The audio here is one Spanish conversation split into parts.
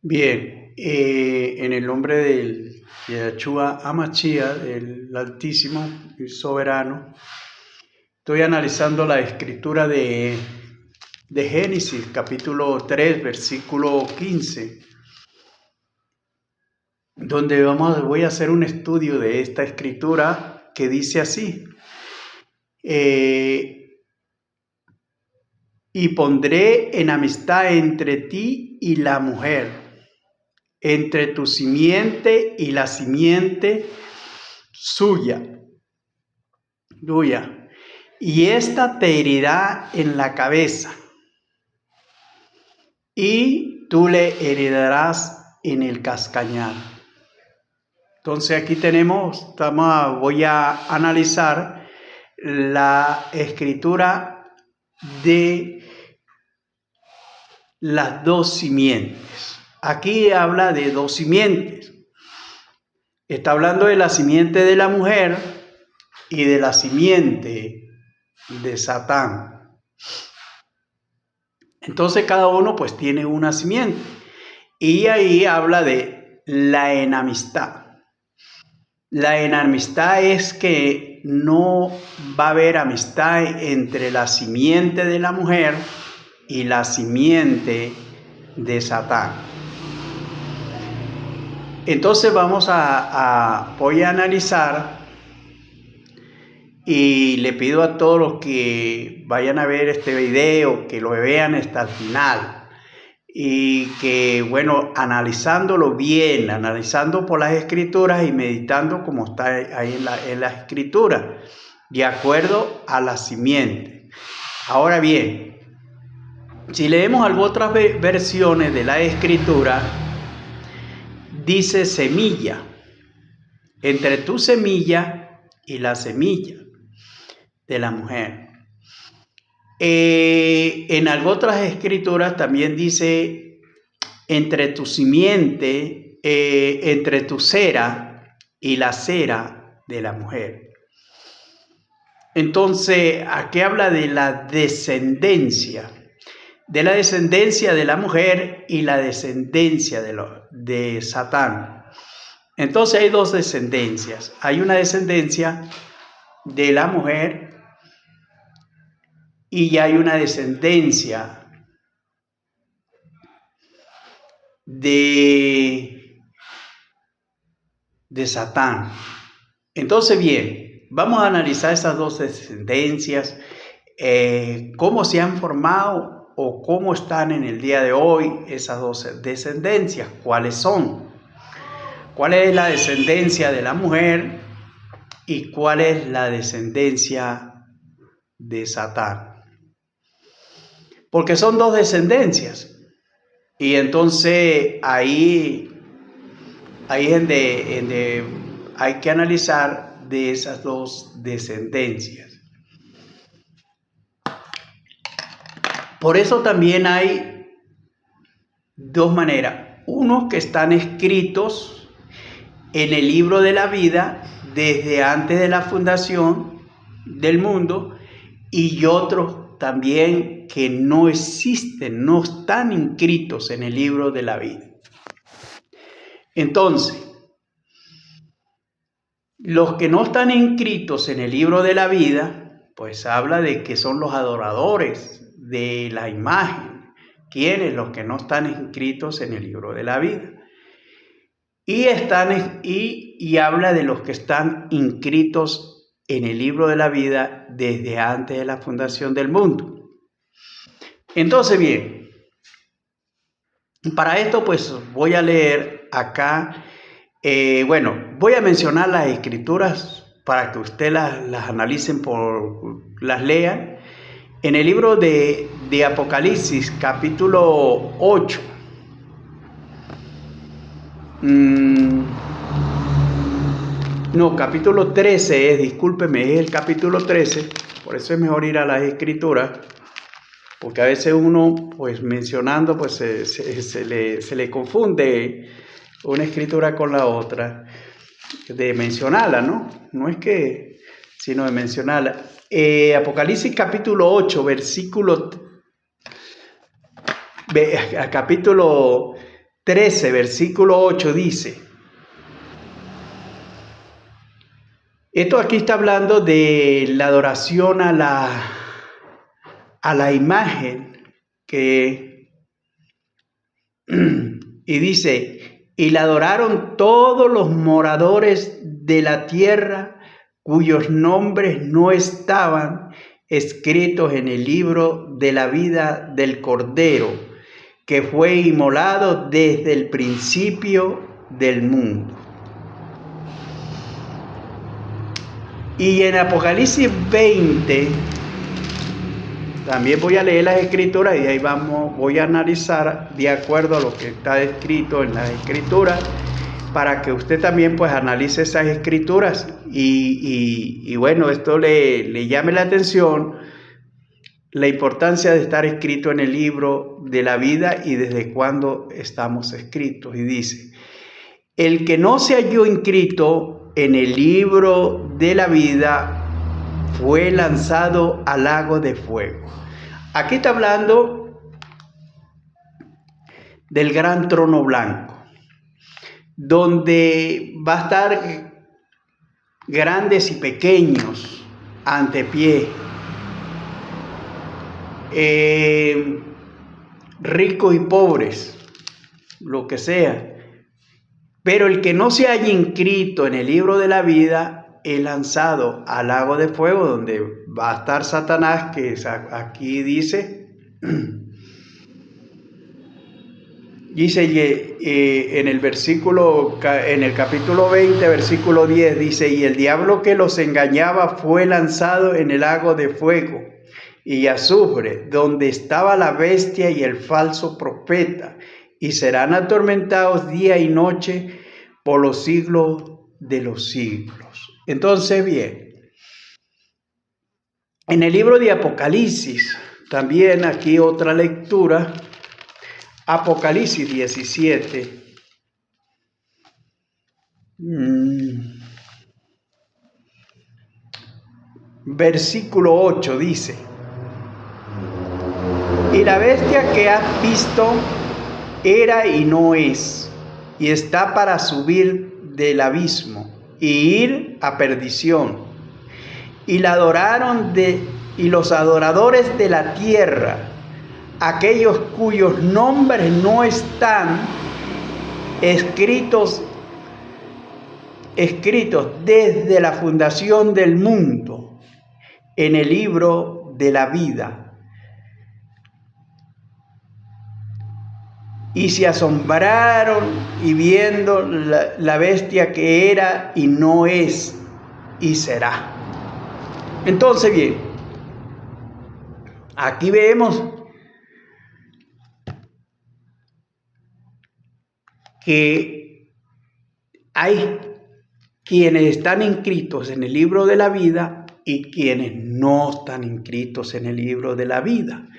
Bien, en el nombre del Yahshua Hamashiach, el Altísimo y Soberano, estoy analizando la escritura de Génesis, capítulo 3, versículo 15, donde voy a hacer un estudio de esta escritura que dice así: y pondré enemistad entre ti y la mujer, entre tu simiente y la simiente suya, y esta te herirá en la cabeza, y tú le heredarás en el cascañar. Entonces aquí voy a analizar la escritura de las dos simientes. Aquí habla de dos simientes. Está hablando de la simiente de la mujer y de la simiente de Satán. Entonces cada uno pues tiene una simiente. Y ahí habla de la enemistad. La enemistad es que no va a haber amistad entre la simiente de la mujer y la simiente de Satán. Entonces voy a analizar, y le pido a todos los que vayan a ver este video que lo vean hasta el final, y que, bueno, analizándolo bien, analizando por las escrituras y meditando como está ahí en la escritura, de acuerdo a la simiente. Ahora bien, si leemos otras versiones de la escritura, dice semilla, entre tu semilla y la semilla de la mujer. En otras escrituras también dice entre tu simiente, entre tu cera y la cera de la mujer. Entonces, aquí habla de la descendencia de la mujer y la descendencia de Satán. Entonces hay dos descendencias. Hay una descendencia de la mujer y hay una descendencia de Satán. Entonces, bien, vamos a analizar esas dos descendencias, cómo se han formado o cómo están en el día de hoy esas dos descendencias, cuáles son, cuál es la descendencia de la mujer y cuál es la descendencia de Satán. Porque son dos descendencias. Y entonces ahí es donde hay que analizar de esas dos descendencias. Por eso también hay dos maneras. Unos que están escritos en el libro de la vida desde antes de la fundación del mundo, y otros también que no existen, no están inscritos en el libro de la vida. Entonces, los que no están inscritos en el libro de la vida, pues habla de que son los adoradores de la imagen. ¿Quiénes? Los que no están inscritos en el libro de la vida. Y habla de los que están inscritos en el libro de la vida desde antes de la fundación del mundo. Entonces, bien, para esto pues voy a leer acá, voy a mencionar las escrituras para que ustedes las analicen, las lean. En el libro de Apocalipsis, capítulo 8, capítulo 13 discúlpeme, es el capítulo 13, por eso es mejor ir a las escrituras, porque a veces uno, pues mencionando, pues se le confunde una escritura con la otra, de mencionarla, ¿no? No es que, sino de mencionarla. Apocalipsis capítulo 8, capítulo 13, versículo 8 dice, esto aquí está hablando de la adoración a la imagen y dice, y la adoraron todos los moradores de la tierra cuyos nombres no estaban escritos en el libro de la vida del Cordero, que fue inmolado desde el principio del mundo. Y en Apocalipsis 20, también voy a leer las escrituras y ahí voy a analizar de acuerdo a lo que está escrito en las escrituras, para que usted también pues analice esas escrituras y bueno, esto le llame la atención, la importancia de estar escrito en el libro de la vida y desde cuándo estamos escritos. Y dice, el que no se halló inscrito en el libro de la vida fue lanzado al lago de fuego. Aquí está hablando del gran trono blanco, donde va a estar grandes y pequeños ante pie, ricos y pobres, lo que sea. Pero el que no se haya inscrito en el libro de la vida es lanzado al lago de fuego, donde va a estar Satanás, que aquí dice, en el capítulo 20, versículo 10, dice, y el diablo que los engañaba fue lanzado en el lago de fuego y azufre, donde estaba la bestia y el falso profeta, y serán atormentados día y noche por los siglos de los siglos. Entonces, bien, en el libro de Apocalipsis, también aquí otra lectura, Apocalipsis 17, versículo 8 dice, y la bestia que has visto era y no es, y está para subir del abismo y ir a perdición. Y la adoraron y los adoradores de la tierra, aquellos cuyos nombres no están escritos desde la fundación del mundo en el libro de la vida. Y se asombraron y viendo la bestia que era y no es y será. Entonces, bien, aquí vemos que hay quienes están inscritos en el libro de la vida y quienes no están inscritos en el libro de la vida.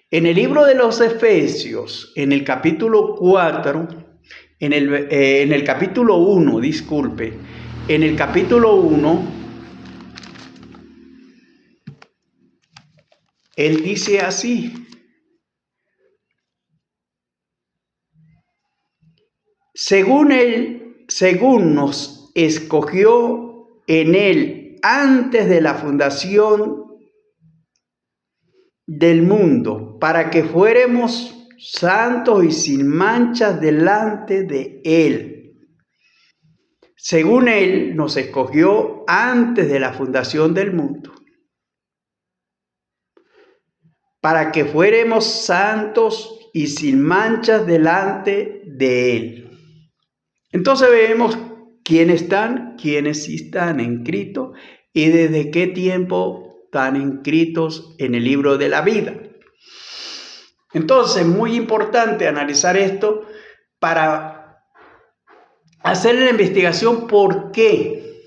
En el libro de los Efesios, en el capítulo 4, en el capítulo 1, disculpe, en el capítulo 1, él dice así, según nos escogió en él antes de la fundación del mundo, para que fuéramos santos y sin manchas delante de él. Según él nos escogió antes de la fundación del mundo, para que fuéramos santos y sin manchas delante de él. Entonces vemos quiénes sí están inscritos y desde qué tiempo están inscritos en el libro de la vida. Entonces, muy importante analizar esto para hacer la investigación por qué.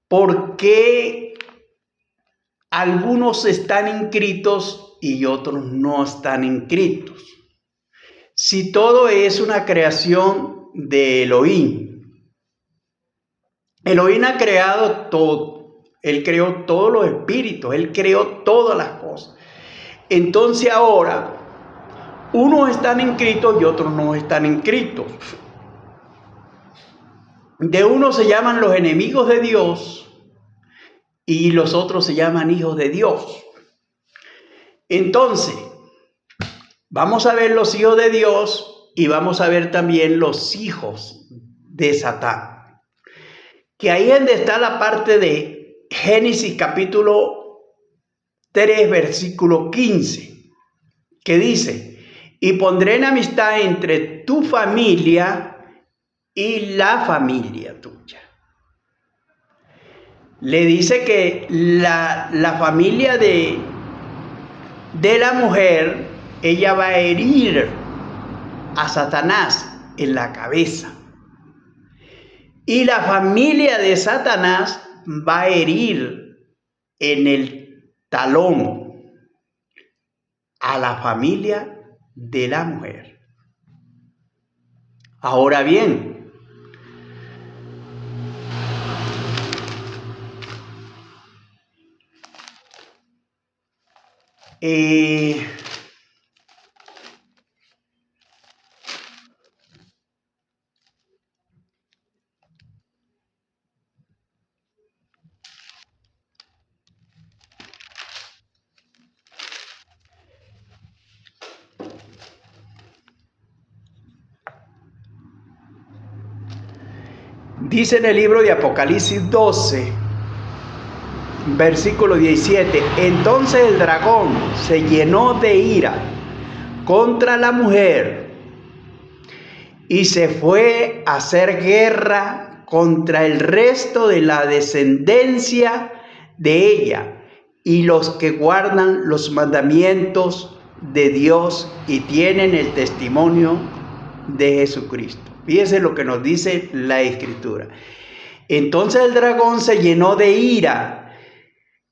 ¿Por qué algunos están inscritos y otros no están inscritos? Si todo es una creación de Elohim. Elohim ha creado todo. Él creó todos los espíritus. Él creó todas las cosas. Entonces ahora, Unos están inscritos y otros no están inscritos. De unos se llaman los enemigos de Dios y los otros se llaman hijos de Dios. Entonces, vamos a ver los hijos de Dios y vamos a ver también los hijos de Satán. Que ahí es donde está la parte de Génesis capítulo 3, versículo 15, que dice: y pondré enemistad entre tu familia y la familia tuya. Le dice que la familia de la mujer, ella va a herir a Satanás en la cabeza. Y la familia de Satanás va a herir en el talón a la familia de la mujer. Ahora bien, dice en el libro de Apocalipsis 12, versículo 17: entonces el dragón se llenó de ira contra la mujer y se fue a hacer guerra contra el resto de la descendencia de ella y los que guardan los mandamientos de Dios y tienen el testimonio de Jesucristo. Fíjense lo que nos dice la Escritura. Entonces el dragón se llenó de ira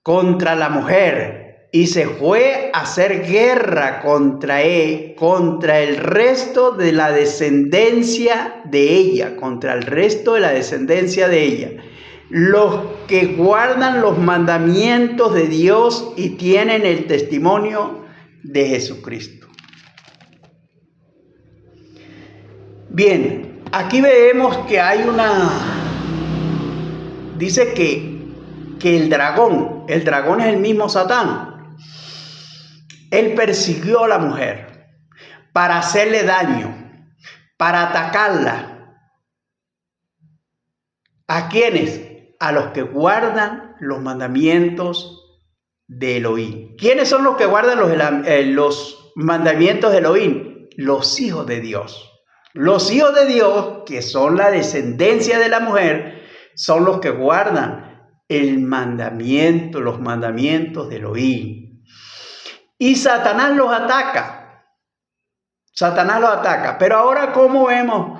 contra la mujer y se fue a hacer guerra contra el resto de la descendencia de ella, contra el resto de la descendencia de ella, los que guardan los mandamientos de Dios y tienen el testimonio de Jesucristo. Bien, aquí vemos que hay dice que el dragón es el mismo Satán. Él persiguió a la mujer para hacerle daño, para atacarla. ¿A quiénes? A los que guardan los mandamientos de Elohim. ¿Quiénes son los que guardan los mandamientos de Elohim? Los hijos de Dios. Los hijos de Dios, que son la descendencia de la mujer, son los que guardan los mandamientos de Elohim. Y Satanás los ataca. Pero ahora, ¿cómo vemos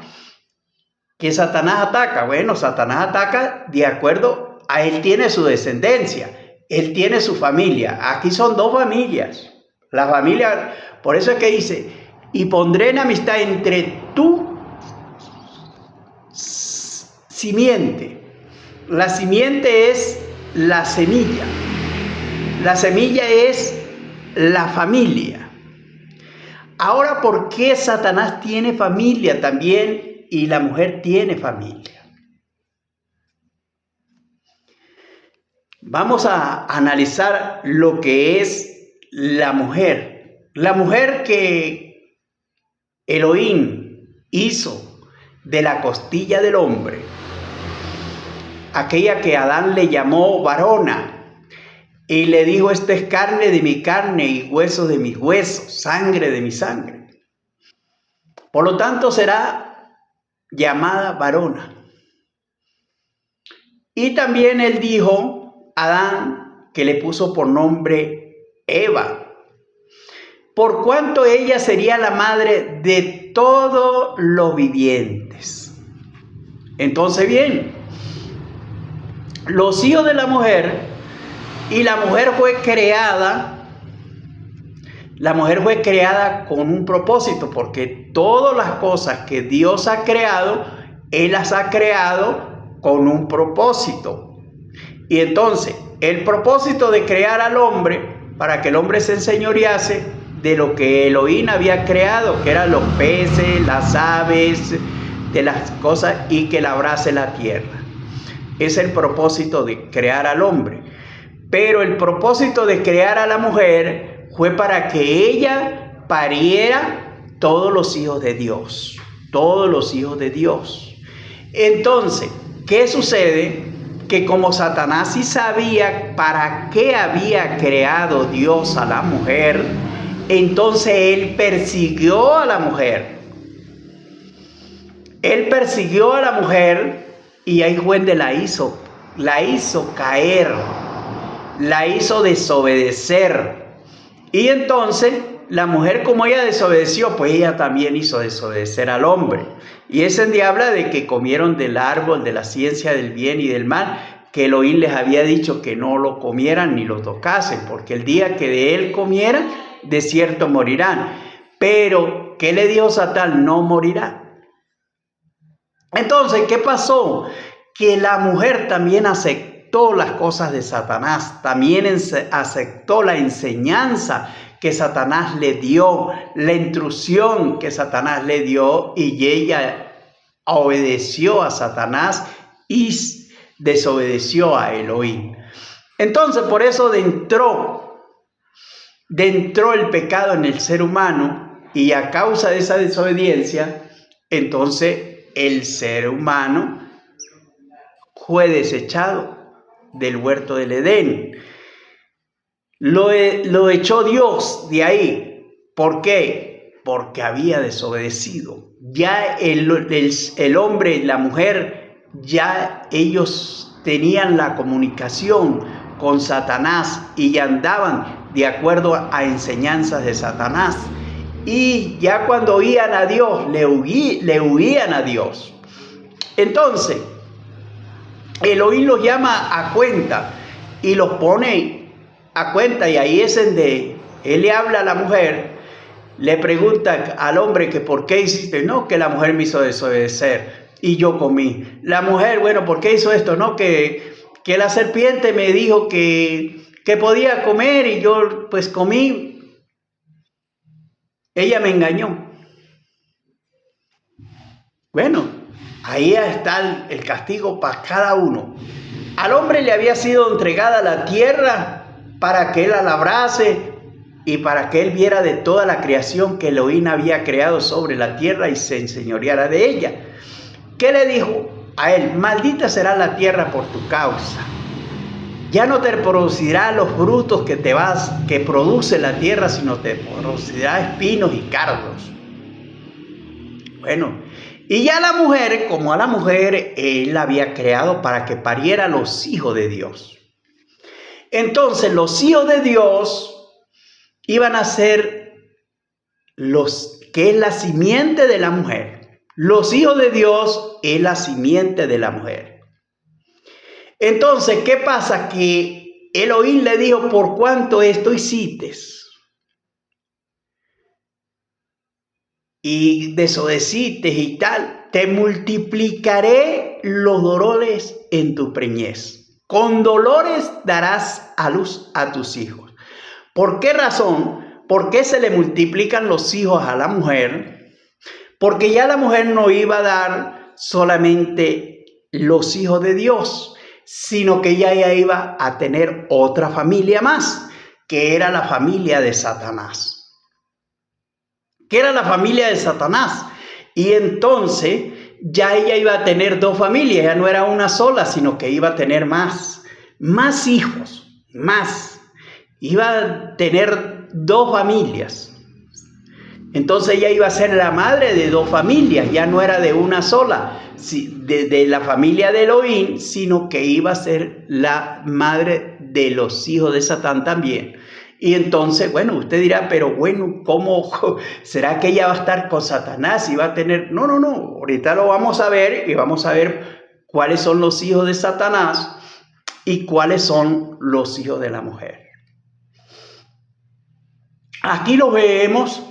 que Satanás ataca? Bueno, Satanás ataca de acuerdo a él tiene su descendencia, él tiene su familia. Aquí son dos familias. La familia, por eso es que dice: y pondré enemistad entre tu simiente. La simiente es la semilla. La semilla es la familia. Ahora, ¿por qué Satanás tiene familia también y la mujer tiene familia? Vamos a analizar lo que es la mujer. La mujer que Elohim hizo de la costilla del hombre, aquella que Adán le llamó varona y le dijo: esta es carne de mi carne y huesos de mis huesos, sangre de mi sangre. Por lo tanto será llamada varona. Y también él dijo a Adán, que le puso por nombre Eva, por cuanto ella sería la madre de todos los vivientes. Entonces, bien, los hijos de la mujer, y la mujer fue creada con un propósito, porque todas las cosas que Dios ha creado, Él las ha creado con un propósito. Y entonces, el propósito de crear al hombre, para que el hombre se enseñorease de lo que Elohim había creado, que eran los peces, las aves, de las cosas, y que labrase la tierra. Es el propósito de crear al hombre. Pero el propósito de crear a la mujer fue para que ella pariera todos los hijos de Dios. Todos los hijos de Dios. Entonces, ¿qué sucede? Que como Satanás sí sabía para qué había creado Dios a la mujer, entonces él persiguió a la mujer. Él persiguió a la mujer y ahí fue donde la hizo caer, la hizo desobedecer. Y entonces la mujer, como ella desobedeció, pues ella también hizo desobedecer al hombre. Y ese día habla de que comieron del árbol de la ciencia del bien y del mal, que Elohim les había dicho que no lo comieran ni lo tocasen, porque el día que de él comieran, de cierto morirán. Pero, ¿qué le dijo Satán? No morirá. Entonces, ¿qué pasó? Que la mujer también aceptó las cosas de Satanás, también aceptó la enseñanza que Satanás le dio, la instrucción que Satanás le dio, y ella obedeció a Satanás y desobedeció a Elohim. Entonces, por eso entró el pecado en el ser humano, y a causa de esa desobediencia, entonces el ser humano fue desechado del huerto del Edén. Lo echó Dios de ahí. ¿Por qué? Porque había desobedecido. Ya el hombre y la mujer, ya ellos tenían la comunicación con Satanás y ya andaban de acuerdo a enseñanzas de Satanás. Y ya cuando oían a Dios, le huían a Dios. Entonces, Elohim los llama a cuenta y los pone a cuenta, y ahí es donde él le habla a la mujer, le pregunta al hombre que por qué hiciste. No, que la mujer me hizo desobedecer y yo comí. La mujer, bueno, ¿por qué hizo esto? No, que la serpiente me dijo que podía comer y yo pues comí. Ella me engañó. Bueno, ahí está el castigo para cada uno. Al hombre le había sido entregada la tierra para que él la labrase y para que él viera de toda la creación que Elohim había creado sobre la tierra y se enseñoreara de ella. ¿Qué le dijo a él? Maldita será la tierra por tu causa. Ya no te producirá los frutos que produce la tierra, sino te producirá espinos y cardos. Bueno, y ya la mujer, como a la mujer, él la había creado para que pariera los hijos de Dios. Entonces, los hijos de Dios iban a ser que es la simiente de la mujer. Los hijos de Dios es la simiente de la mujer. Entonces, ¿qué pasa? Que Elohim le dijo: por cuanto esto hiciste y desobedeciste y tal, te multiplicaré los dolores en tu preñez. Con dolores darás a luz a tus hijos. ¿Por qué razón? ¿Por qué se le multiplican los hijos a la mujer? Porque ya la mujer no iba a dar solamente los hijos de Dios, sino que ella iba a tener otra familia más, que era la familia de Satanás. Que era la familia de Satanás. Y entonces ya ella iba a tener dos familias, ya no era una sola, sino que iba a tener más hijos, más. Iba a tener dos familias. Entonces ella iba a ser la madre de dos familias, ya no era de una sola, de la familia de Elohim, sino que iba a ser la madre de los hijos de Satán también. Y entonces, bueno, usted dirá, pero bueno, ¿cómo será que ella va a estar con Satanás y va a tener? No, ahorita lo vamos a ver y vamos a ver cuáles son los hijos de Satanás y cuáles son los hijos de la mujer. Aquí lo vemos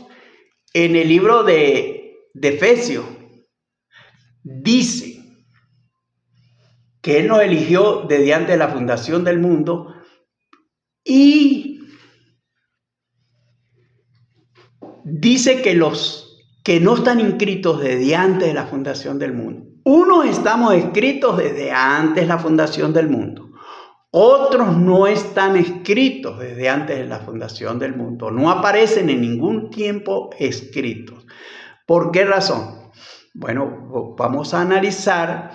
en el libro de Efesios. Dice que Él nos eligió desde antes de la fundación del mundo y dice que los que no están inscritos desde antes de la fundación del mundo. Unos estamos escritos desde antes de la fundación del mundo. Otros no están escritos desde antes de la fundación del mundo. No aparecen en ningún tiempo escritos. ¿Por qué razón? Bueno, vamos a analizar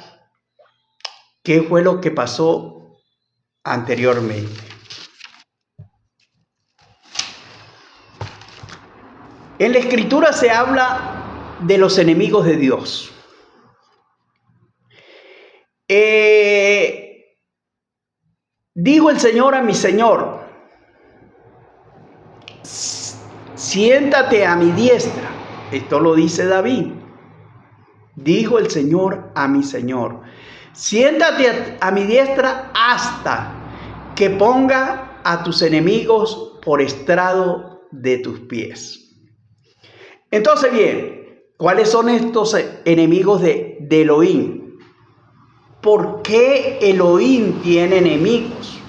qué fue lo que pasó anteriormente. En la Escritura se habla de los enemigos de Dios. Dijo el Señor a mi Señor: siéntate a mi diestra. Esto lo dice David. Dijo el Señor a mi Señor: siéntate a mi diestra hasta que ponga a tus enemigos por estrado de tus pies. Entonces, bien, ¿cuáles son estos enemigos de Elohim? ¿Por qué Elohim tiene enemigos?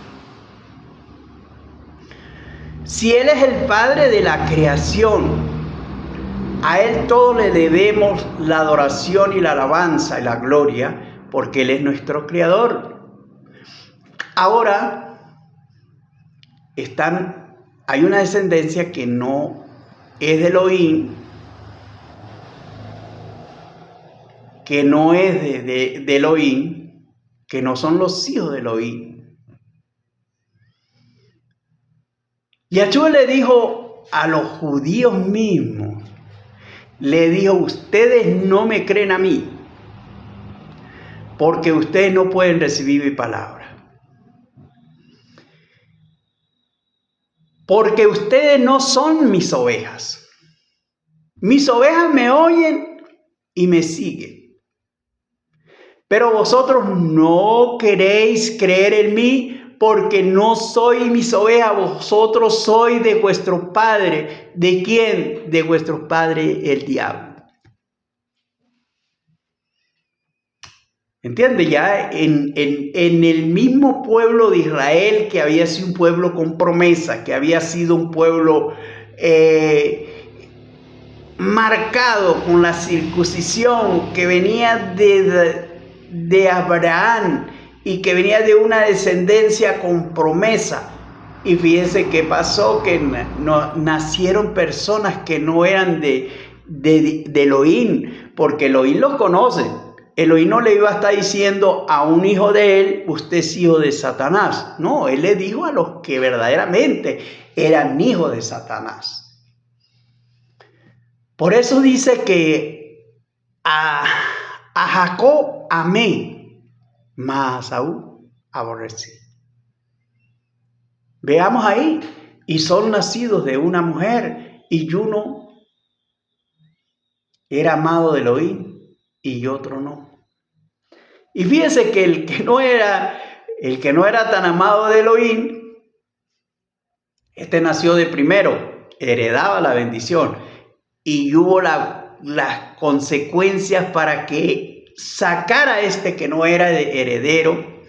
Si Él es el Padre de la creación, a Él todos le debemos la adoración y la alabanza y la gloria, porque Él es nuestro Creador. Ahora, hay una descendencia que no es de Elohim, que no es de Elohim, que no son los hijos de Elohim. Yahshua le dijo a los judíos mismos, le dijo: ustedes no me creen a mí, porque ustedes no pueden recibir mi palabra. Porque ustedes no son mis ovejas. Mis ovejas me oyen y me siguen. Pero vosotros no queréis creer en mí, porque no soy mis ovejas, vosotros sois de vuestro padre. ¿De quién? De vuestro padre el diablo. ¿Entiende? Ya en el mismo pueblo de Israel, que había sido un pueblo con promesa, que había sido un pueblo marcado con la circuncisión, que venía de Abraham y que venía de una descendencia con promesa. Y fíjense qué pasó, que nacieron personas que no eran de Elohim, porque Elohim los conoce. Elohim no le iba a estar diciendo a un hijo de él: usted es hijo de Satanás. No, él le dijo a los que verdaderamente eran hijos de Satanás. Por eso dice que a Jacob amé, mas a Saúl aborrecí. Veamos ahí: y son nacidos de una mujer, y uno era amado de Elohim y otro no. Y fíjense que el que no era tan amado de Elohim, nació de primero, heredaba la bendición, y hubo las consecuencias para que sacara a que no era heredero,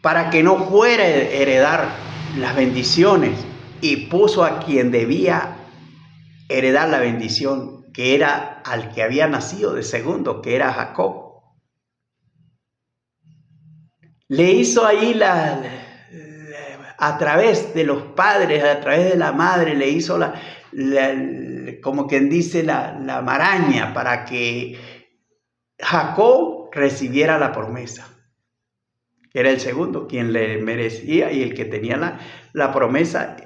para que no fuera a heredar las bendiciones, y puso a quien debía heredar la bendición, que era al que había nacido de segundo, que era Jacob. Le hizo ahí a través de los padres, a través de la madre, le hizo como quien dice, la maraña, para que Jacob recibiera la promesa. Era el segundo quien le merecía, y el que tenía la promesa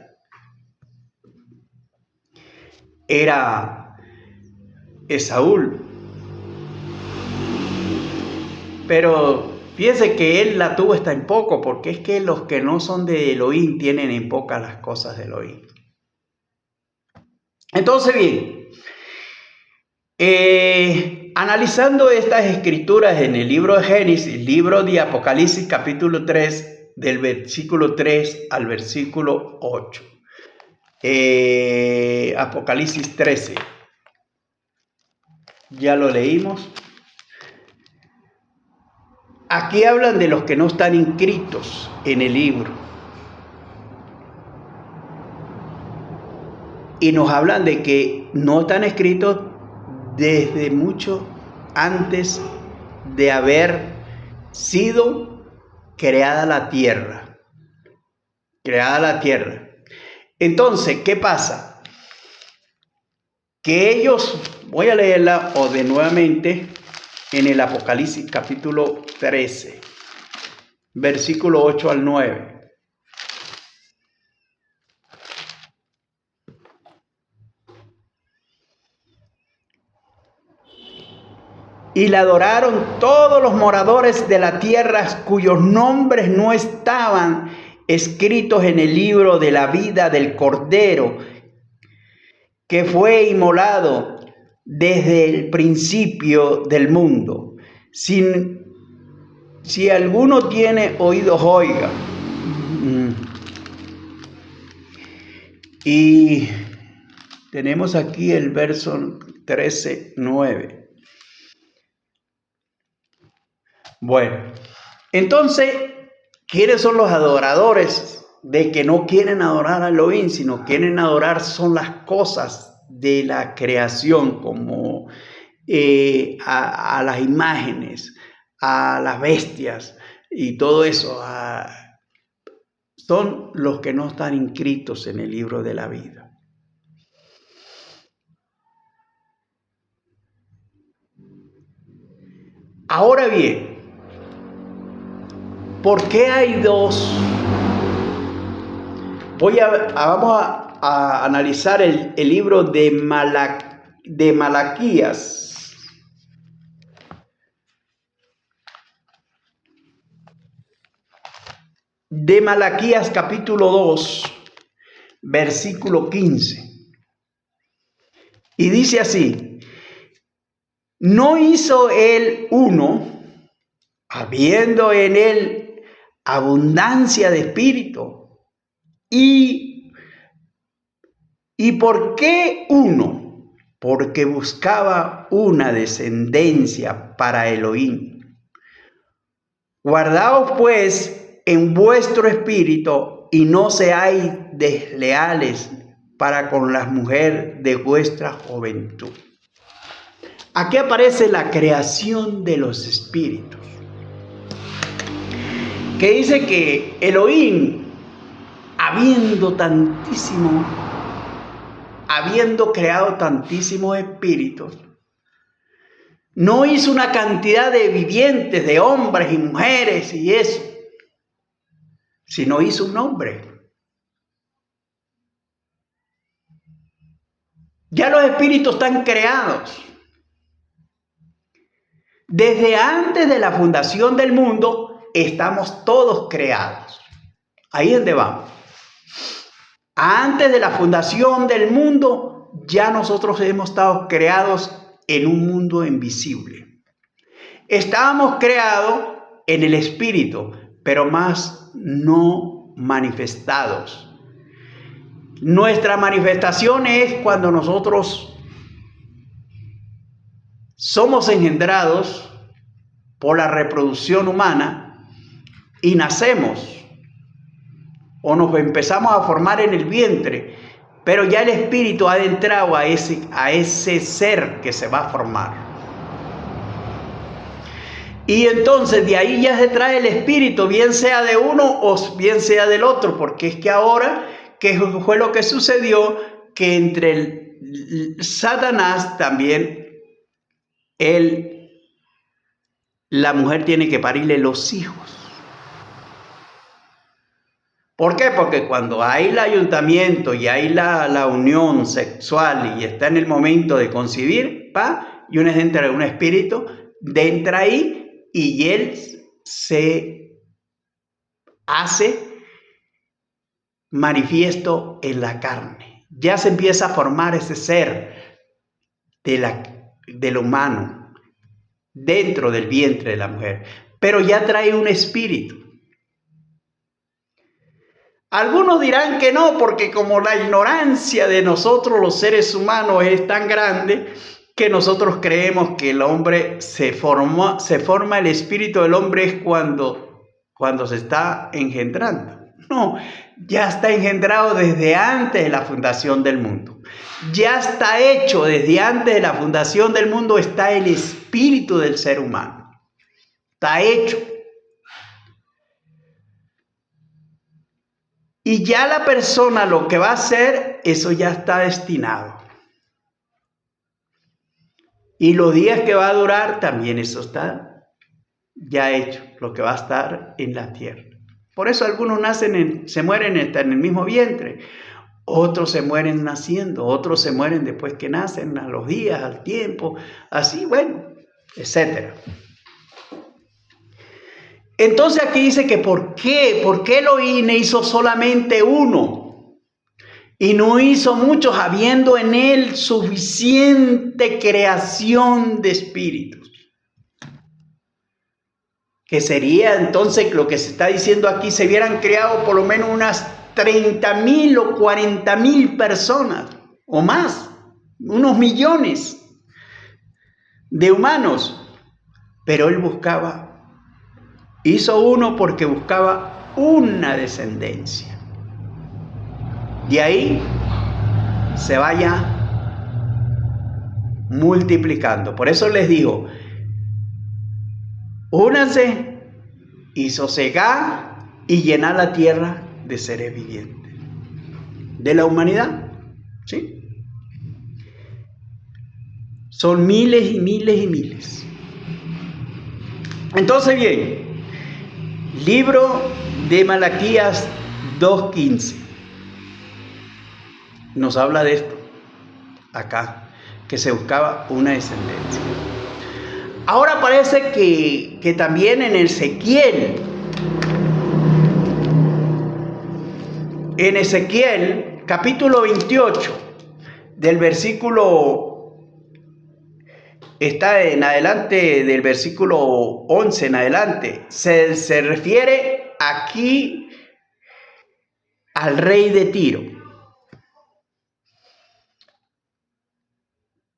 era Esaú. Pero fíjese que él la tuvo hasta en poco, porque es que los que no son de Elohim tienen en pocas las cosas de Elohim. Entonces, bien, analizando estas escrituras en el libro de Génesis, libro de Apocalipsis, capítulo 3, del versículo 3 al versículo 8. Apocalipsis 13. Ya lo leímos. Aquí hablan de los que no están inscritos en el libro. y nos hablan de que no están escritos desde mucho antes de haber sido creada la tierra. Creada la tierra. Entonces, ¿qué pasa? Que ellos, voy a leerla o de nuevamente en el Apocalipsis capítulo 13, versículo 8 al 9. Y la adoraron todos los moradores de la tierra cuyos nombres no estaban escritos en el libro de la vida del Cordero, que fue inmolado desde el principio del mundo. Si alguno tiene oídos, oiga. Y tenemos aquí el verso 13:9. Bueno, entonces, ¿quiénes son los adoradores de que no quieren adorar a Elohim, sino quieren adorar son las cosas de la creación, como a las imágenes, a las bestias y todo eso? Son los que no están inscritos en el libro de la vida. Ahora bien, ¿por qué hay dos? Vamos a analizar el libro de Malaquías. De Malaquías capítulo 2, versículo 15. Y dice así: ¿no hizo él uno, habiendo en él abundancia de espíritu? ¿Y por qué uno? Porque buscaba una descendencia para Elohim. Guardaos pues en vuestro espíritu y no seáis desleales para con las mujeres de vuestra juventud. Aquí aparece la creación de los espíritus, que dice que Elohim, habiendo creado tantísimos espíritus, no hizo una cantidad de vivientes, de hombres y mujeres y eso, sino hizo un hombre. Ya los espíritus están creados. Desde antes de la fundación del mundo, estamos todos creados. Ahí es donde vamos. Antes de la fundación del mundo, ya nosotros hemos estado creados en un mundo invisible. Estábamos creados en el espíritu, pero más no manifestados. Nuestra manifestación es cuando nosotros somos engendrados por la reproducción humana y nacemos o nos empezamos a formar en el vientre, pero ya el espíritu ha adentrado a ese ser que se va a formar. Y entonces de ahí ya se trae el espíritu, bien sea de uno o bien sea del otro, porque es que ahora, ¿qué fue lo que sucedió? Que entre Satanás también, la mujer tiene que parirle los hijos. ¿Por qué? Porque cuando hay el ayuntamiento y hay la unión sexual y está en el momento de concebir, y una entra un espíritu, entra ahí y él se hace manifiesto en la carne. Ya se empieza a formar ese ser del humano dentro del vientre de la mujer, pero ya trae un espíritu. Algunos dirán que no, porque como la ignorancia de nosotros los seres humanos es tan grande que nosotros creemos que el hombre se forma el espíritu del hombre es cuando se está engendrando. No, ya está engendrado desde antes de la fundación del mundo. Ya está hecho desde antes de la fundación del mundo, está el espíritu del ser humano. Está hecho. Y ya la persona lo que va a hacer, eso ya está destinado. Y los días que va a durar, también eso está ya hecho, lo que va a estar en la tierra. Por eso algunos se mueren en el mismo vientre, otros se mueren naciendo, otros se mueren después que nacen, a los días, al tiempo, así, bueno, etc. Entonces aquí dice que ¿por qué Elohim hizo solamente uno? Y no hizo muchos, habiendo en él suficiente creación de espíritus. Que sería entonces lo que se está diciendo aquí, se hubieran creado por lo menos unas 30.000 o 40.000 personas o más, unos millones de humanos. Pero él hizo uno porque buscaba una descendencia. De ahí se vaya multiplicando. Por eso les digo, únanse y sosegar y llenar la tierra de seres vivientes. De la humanidad, ¿sí? Son miles y miles y miles. Entonces, bien, libro de Malaquías 2:15. Nos habla de esto, acá, que se buscaba una descendencia. Ahora parece que también en Ezequiel, capítulo 28, del versículo, está en adelante, del versículo 11 en adelante, se refiere aquí al rey de Tiro.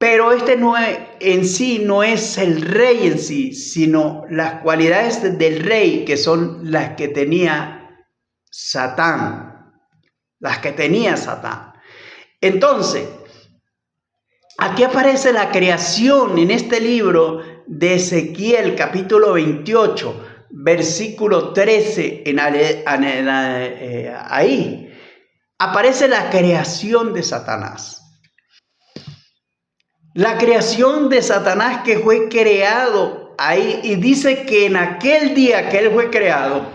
Pero en sí no es el rey en sí, sino las cualidades del rey, que son las que tenía Satán. Entonces, aquí aparece la creación en este libro de Ezequiel, capítulo 28, versículo 13, ahí aparece la creación de Satanás. La creación de Satanás que fue creado ahí, y dice que en aquel día que él fue creado,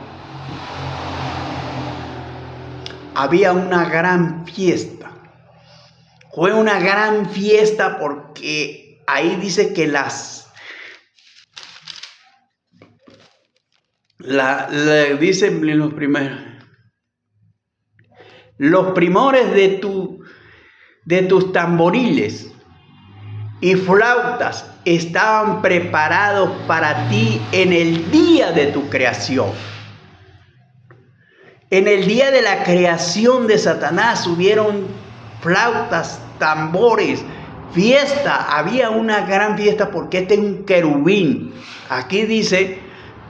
había una gran fiesta. Fue una gran fiesta porque ahí dice que dicen los primores de tus tamboriles y flautas estaban preparados para ti en el día de tu creación. En el día de la creación de Satanás hubieron flautas, tambores, fiesta. Había una gran fiesta porque este es un querubín. Aquí dice,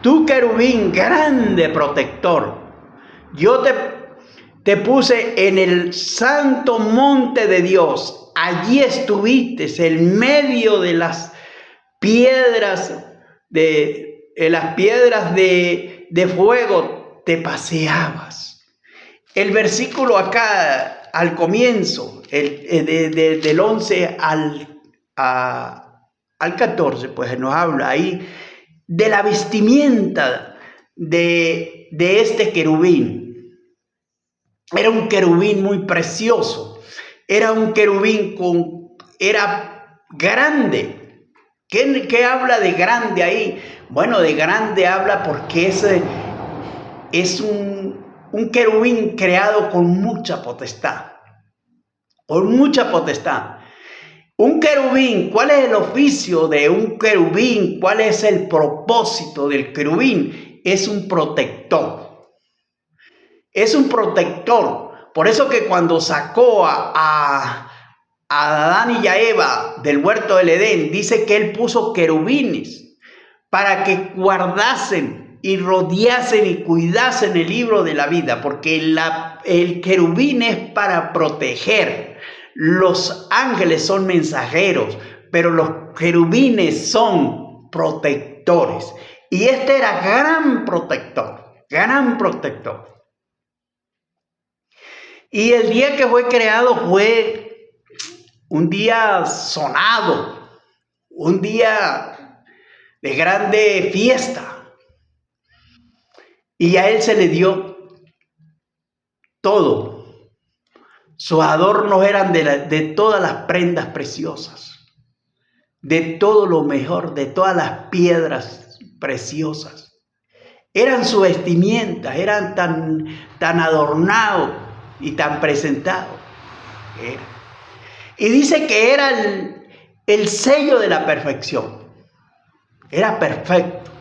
tú querubín grande protector, yo te puse en el santo monte de Dios. Allí estuviste en medio de las piedras de fuego, te paseabas. El versículo acá al comienzo, del 11 al 14, pues nos habla ahí de la vestimenta de este querubín. Era un querubín muy precioso. Era un querubín era grande. ¿Qué habla de grande ahí? Bueno, de grande habla porque es un querubín creado con mucha potestad. Con mucha potestad. Un querubín, ¿cuál es el oficio de un querubín? ¿Cuál es el propósito del querubín? Es un protector. Es un protector. Por eso que cuando sacó a Adán y a Eva del huerto del Edén, dice que él puso querubines para que guardasen y rodeasen y cuidasen el libro de la vida, porque el querubín es para proteger. Los ángeles son mensajeros, pero los querubines son protectores. Y este era gran protector, gran protector. Y el día que fue creado fue un día sonado, un día de grande fiesta. Y a él se le dio todo. Sus adornos eran de todas las prendas preciosas, de todo lo mejor, de todas las piedras preciosas. Eran su vestimenta, eran tan adornados y tan presentados. Y dice que era el sello de la perfección. Era perfecto.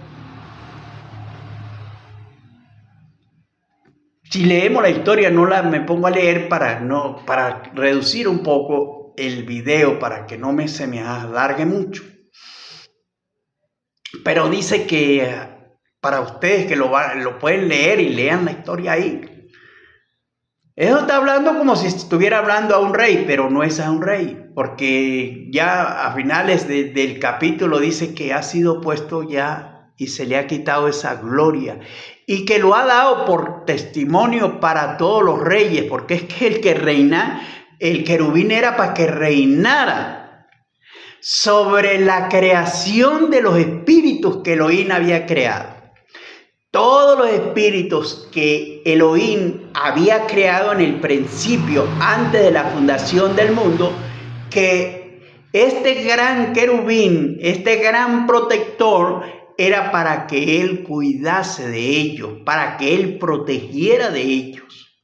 Si leemos la historia, me pongo a leer para reducir un poco el video, para que no se me alargue mucho. Pero dice que para ustedes que lo pueden leer y lean la historia ahí. Eso está hablando como si estuviera hablando a un rey, pero no es a un rey, porque ya a finales del capítulo dice que ha sido puesto ya y se le ha quitado esa gloria y que lo ha dado por testimonio para todos los reyes, porque es que el que reina, el querubín era para que reinara sobre la creación de los espíritus que Elohim había creado. Todos los espíritus que Elohim había creado en el principio, antes de la fundación del mundo, que este gran querubín, este gran protector, era para que él cuidase de ellos, para que él protegiera de ellos.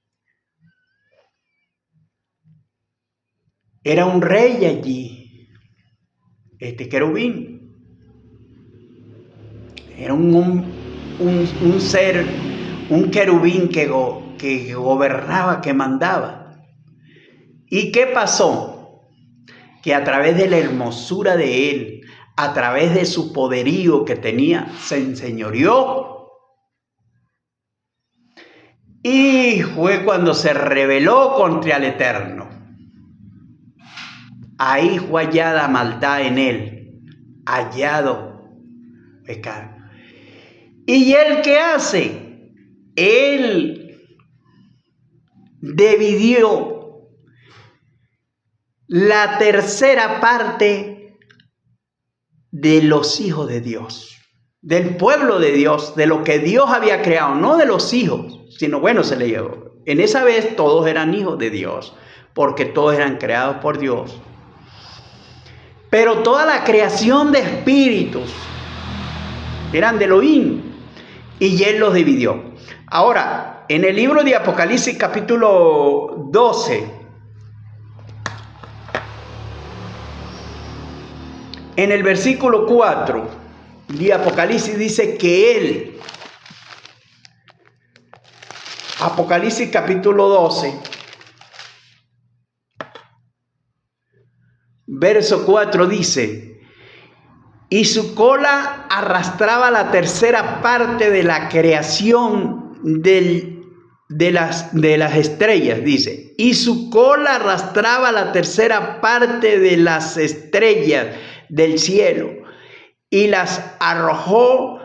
Era un rey allí, este querubín. Era un ser, un querubín que gobernaba, que mandaba. ¿Y qué pasó? Que a través de la hermosura de él, a través de su poderío que tenía, se enseñoreó. Y fue cuando se rebeló contra el Eterno. Ahí fue hallada maldad en él, hallado pecado. ¿Y él qué hace? Él dividió la tercera parte de los hijos de Dios, del pueblo de Dios, de lo que Dios había creado, no de los hijos, sino bueno, se le llevó. En esa vez todos eran hijos de Dios, porque todos eran creados por Dios. Pero toda la creación de espíritus eran de Elohim. Y él los dividió. Ahora, en el libro de Apocalipsis capítulo 12, en el versículo 4 de Apocalipsis dice que él, Apocalipsis capítulo 12, verso 4 dice: y su cola arrastraba la tercera parte de la creación de las estrellas, dice. Y su cola arrastraba la tercera parte de las estrellas del cielo y las arrojó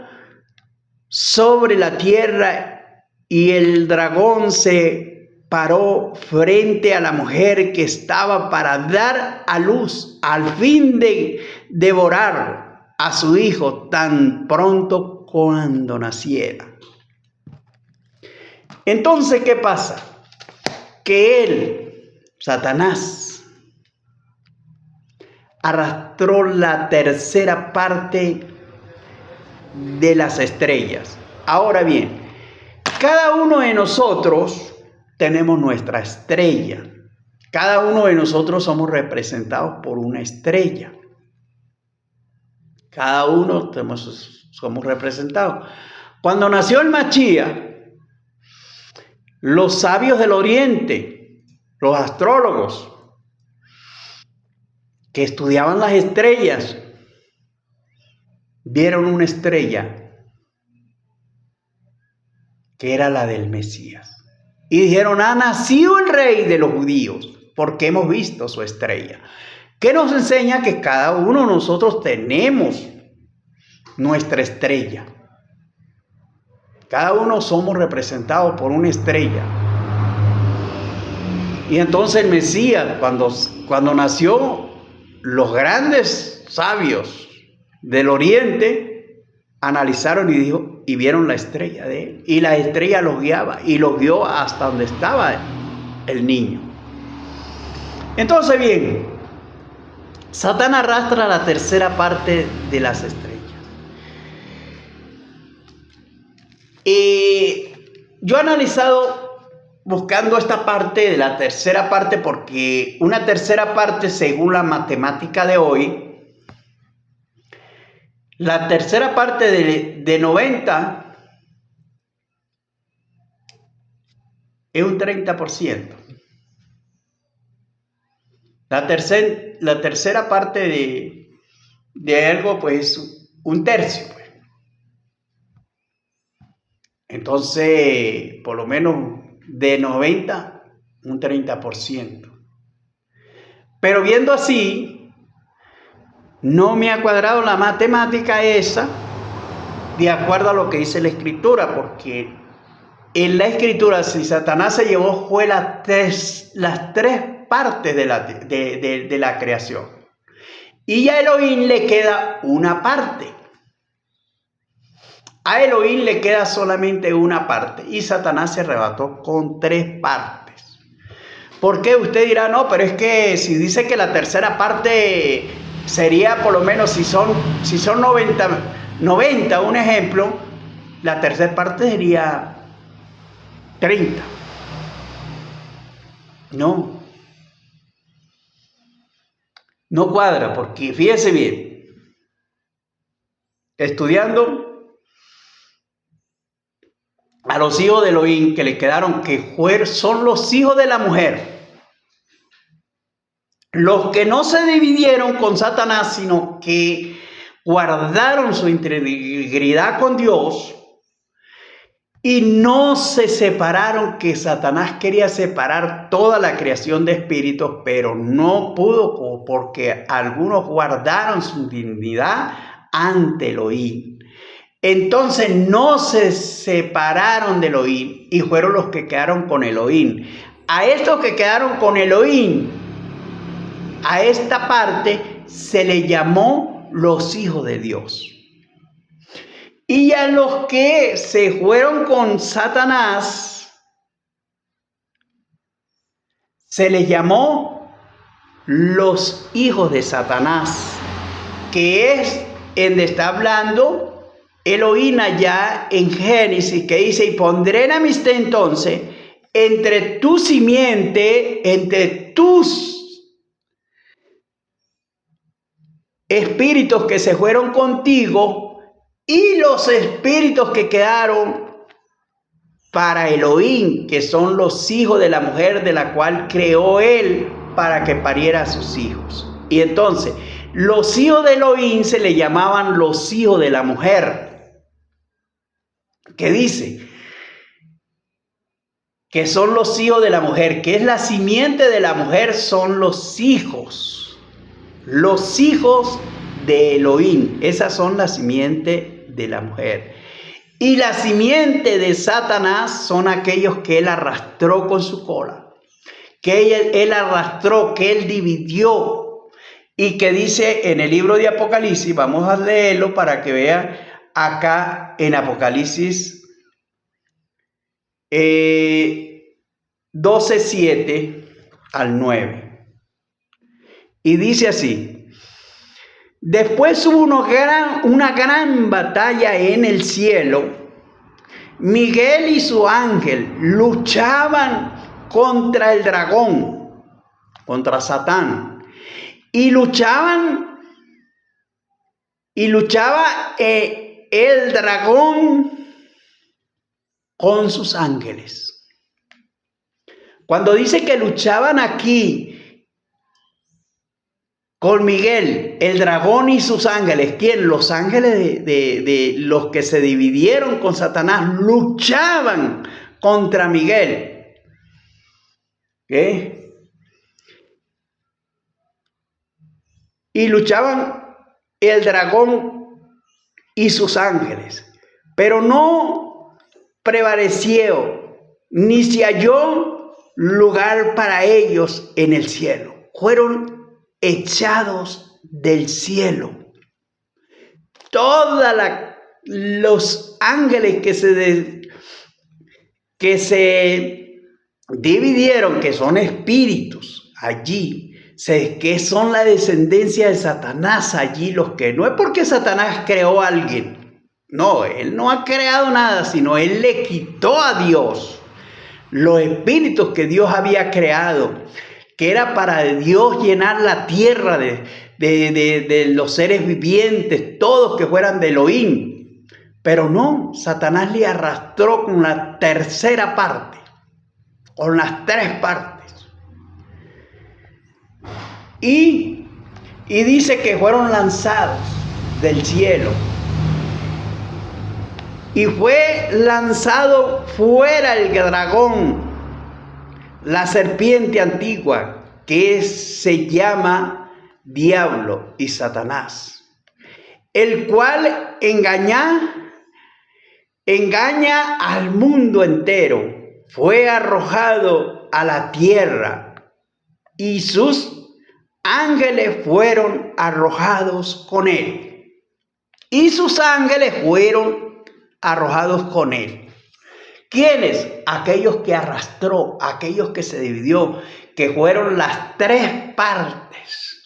sobre la tierra, y el dragón se paró frente a la mujer que estaba para dar a luz, al fin de devorar a su hijo tan pronto cuando naciera. Entonces, ¿qué pasa? Que él, Satanás, arrastró la tercera parte de las estrellas. Ahora bien, cada uno de nosotros tenemos nuestra estrella. Cada uno de nosotros somos representados por una estrella. Cada uno somos representados. Cuando nació el Mashiach, los sabios del Oriente, los astrólogos, que estudiaban las estrellas, vieron una estrella que era la del Mesías. Y dijeron: ha nacido el rey de los judíos. porque hemos visto su estrella. ¿Qué nos enseña? Que cada uno de nosotros tenemos nuestra estrella. Cada uno somos representados por una estrella. Y entonces el Mesías, cuando nació, los grandes sabios del Oriente analizaron y vieron la estrella de él. Y la estrella los guiaba y los guió hasta donde estaba el niño. Entonces, bien, Satán arrastra la tercera parte de las estrellas. Yo he analizado buscando esta parte de la tercera parte, porque una tercera parte, según la matemática de hoy, la tercera parte de 90 es un 30%. La tercera parte de algo, pues, un tercio. Pues. Entonces, por lo menos de 90, un 30%. Pero viendo así, no me ha cuadrado la matemática esa de acuerdo a lo que dice la Escritura, porque en la Escritura, si Satanás se llevó, fue las tres partes de la creación. Y a Elohim le queda una parte. A Elohim le queda solamente una parte y Satanás se arrebató con 3 partes. ¿Por qué? Usted dirá, no, pero es que si dice que la tercera parte sería por lo menos, si son 90, un ejemplo, la tercera parte sería 30. No cuadra, porque fíjese bien, estudiando a los hijos de Elohim que le quedaron, que son los hijos de la mujer, los que no se dividieron con Satanás, sino que guardaron su integridad con Dios y no se separaron, que Satanás quería separar toda la creación de espíritus, pero no pudo, porque algunos guardaron su dignidad ante Elohim. Entonces no se separaron de Elohim y fueron los que quedaron con Elohim. A estos que quedaron con Elohim, a esta parte se le llamó los hijos de Dios. Y a los que se fueron con Satanás, se les llamó los hijos de Satanás, que es en donde está hablando Elohim allá en Génesis, que dice, y pondré enemistad entonces entre tu simiente, entre tus espíritus que se fueron contigo y los espíritus que quedaron para Elohim, que son los hijos de la mujer de la cual creó él para que pariera a sus hijos. Y entonces, los hijos de Elohim se le llamaban los hijos de la mujer. ¿Qué dice? Que son los hijos de la mujer, que es la simiente de la mujer, son los hijos de Elohim. Esas son la simiente de la mujer. Y la simiente de Satanás son aquellos que él arrastró con su cola, que él arrastró, que él dividió, y que dice en el libro de Apocalipsis, vamos a leerlo para que vean acá en Apocalipsis 12:7 al 9. Y dice así: después hubo una gran batalla en el cielo. Miguel y su ángel luchaban contra el dragón, contra Satán. Y luchaba el dragón con sus ángeles. Cuando dice que luchaban aquí con Miguel, el dragón y sus ángeles, ¿quién? Los ángeles de los que se dividieron con Satanás luchaban contra Miguel. ¿Qué? y luchaban el dragón y sus ángeles, pero no prevaleció, ni se halló lugar para ellos en el cielo. Fueron echados del cielo. Todos los ángeles que se dividieron, que son espíritus allí, que son la descendencia de Satanás allí, los que no es porque Satanás creó a alguien, no, él no ha creado nada, sino él le quitó a Dios los espíritus que Dios había creado, que era para Dios llenar la tierra de los seres vivientes, todos que fueran de Elohim. Pero no, Satanás le arrastró con la tercera parte, con las tres partes. Y dice que fueron lanzados del cielo. Y fue lanzado fuera el dragón, la serpiente antigua, que se llama Diablo y Satanás, el cual engaña al mundo entero. Fue arrojado a la tierra y sus ángeles fueron arrojados con él. Y sus ángeles fueron arrojados con él. ¿Quiénes? Aquellos que arrastró, aquellos que se dividió, que fueron las tres partes.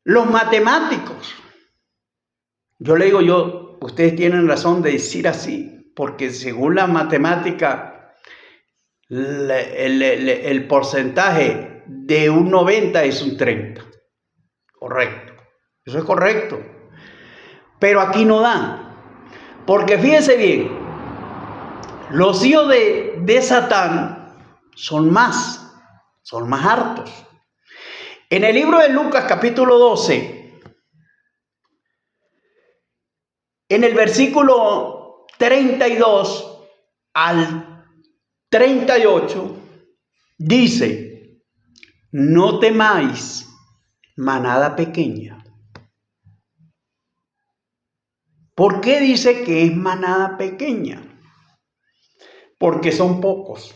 Los matemáticos. Yo le digo, ustedes tienen razón de decir así, porque según la matemática, el porcentaje de un 90 es un 30. Correcto. Eso es correcto. Pero aquí no da. Porque fíjense bien, los hijos de Satán son más hartos. En el libro de Lucas capítulo 12, en el versículo 32 al 38, dice: no temáis, manada pequeña. ¿Por qué dice que es manada pequeña? Porque son pocos.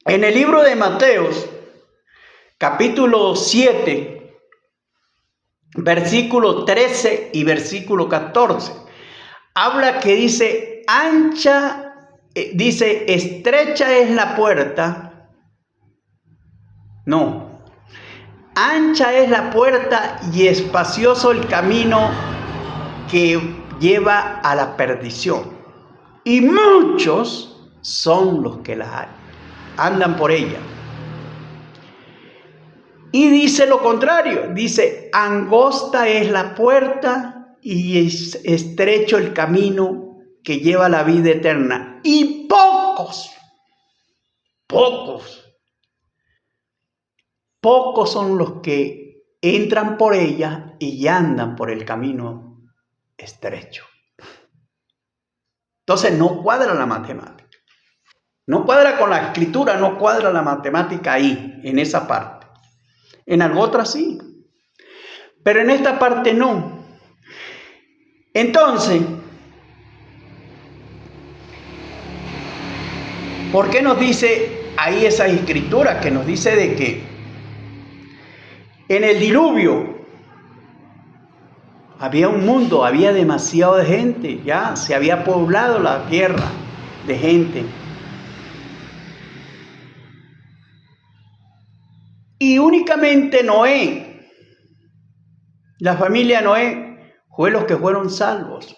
En el libro de Mateos, capítulo 7, versículo 13 y versículo 14, habla que dice, estrecha es la puerta. No. Ancha es la puerta y espacioso el camino que lleva a la perdición. Y muchos son los que andan por ella. Y dice lo contrario, dice, angosta es la puerta y es estrecho el camino que lleva a la vida eterna. Y pocos son los que entran por ella y andan por el camino estrecho. Entonces no cuadra la matemática. No cuadra con la escritura, no cuadra la matemática ahí, en esa parte. En algo otra sí. Pero en esta parte no. Entonces, ¿por qué nos dice ahí esa escritura que nos dice de que en el diluvio había un mundo, había demasiado de gente, ya se había poblado la tierra de gente? Y únicamente Noé, la familia Noé, fue los que fueron salvos.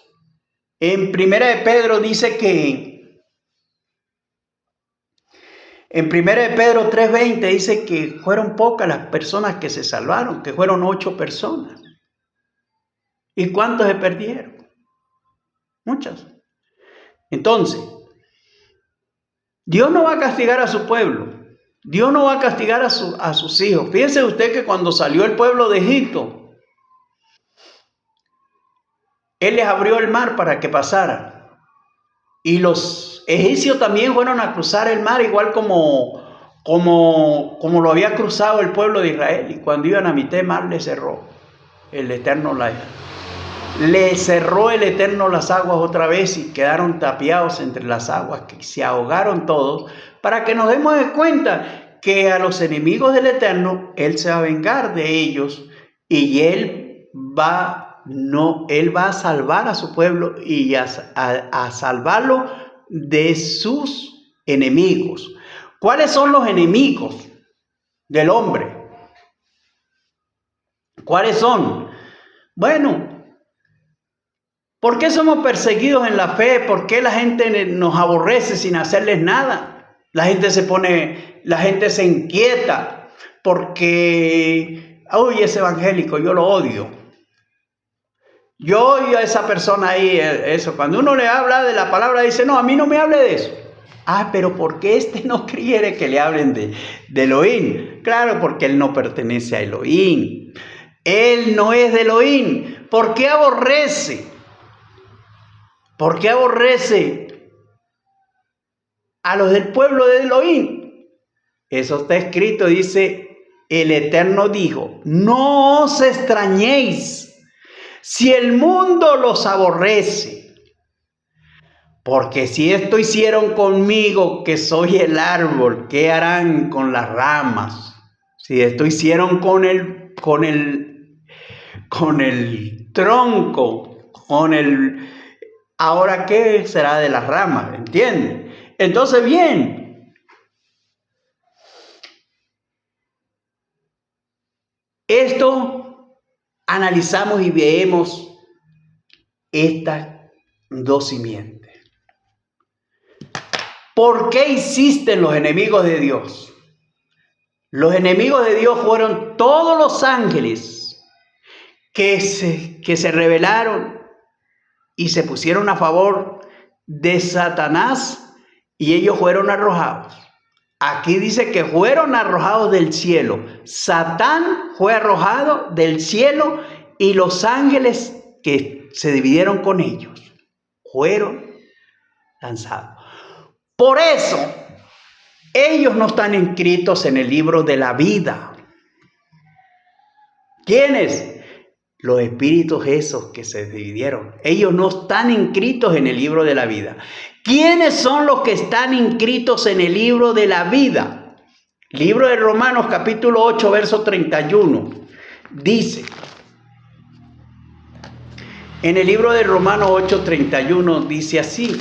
En Primera de Pedro dice que, en Primera de Pedro 3:20 dice que fueron pocas las personas que se salvaron, que fueron 8 personas. ¿Y cuántos se perdieron? Muchas. Entonces, Dios no va a castigar a su pueblo. Dios no va a castigar a sus hijos. Fíjense usted que cuando salió el pueblo de Egipto, Él les abrió el mar para que pasara. Y los egipcios también fueron a cruzar el mar, igual como como lo había cruzado el pueblo de Israel, y cuando iban a mitad de mar le cerró el Eterno las aguas otra vez y quedaron tapiados entre las aguas, que se ahogaron todos, para que nos demos cuenta que a los enemigos del Eterno Él se va a vengar de ellos, y Él va a salvar a su pueblo y a salvarlo de sus enemigos. ¿Cuáles son los enemigos del hombre? ¿Cuáles son? Bueno, ¿por qué somos perseguidos en la fe? ¿Por qué la gente nos aborrece sin hacerles nada? La gente se inquieta porque, uy, ese evangélico, yo lo odio. Yo odio a esa persona ahí, eso. Cuando uno le habla de la palabra, dice, no, a mí no me hable de eso. Ah, pero ¿por qué este no quiere que le hablen de Elohim? Claro, porque él no pertenece a Elohim. Él no es de Elohim. ¿Por qué aborrece? ¿Por qué aborrece a los del pueblo de Elohim? Eso está escrito, dice, el Eterno dijo, no os extrañéis si el mundo los aborrece. Porque si esto hicieron conmigo, que soy el árbol, ¿qué harán con las ramas? Si esto hicieron con el tronco, ahora ¿qué será de las ramas? ¿Entienden? Entonces, bien, esto analizamos y vemos estas dos simientes. ¿Por qué existen los enemigos de Dios? Los enemigos de Dios fueron todos los ángeles que se rebelaron y se pusieron a favor de Satanás, y ellos fueron arrojados. Aquí dice que fueron arrojados del cielo. Satán fue arrojado del cielo y los ángeles que se dividieron con ellos fueron lanzados. Por eso, ellos no están inscritos en el libro de la vida. ¿Quiénes? Los espíritus esos que se dividieron. Ellos no están inscritos en el libro de la vida. ¿Quiénes son los que están inscritos en el libro de la vida? Libro de Romanos, capítulo 8, verso 31. Dice, en el libro de Romanos 8, 31, dice así.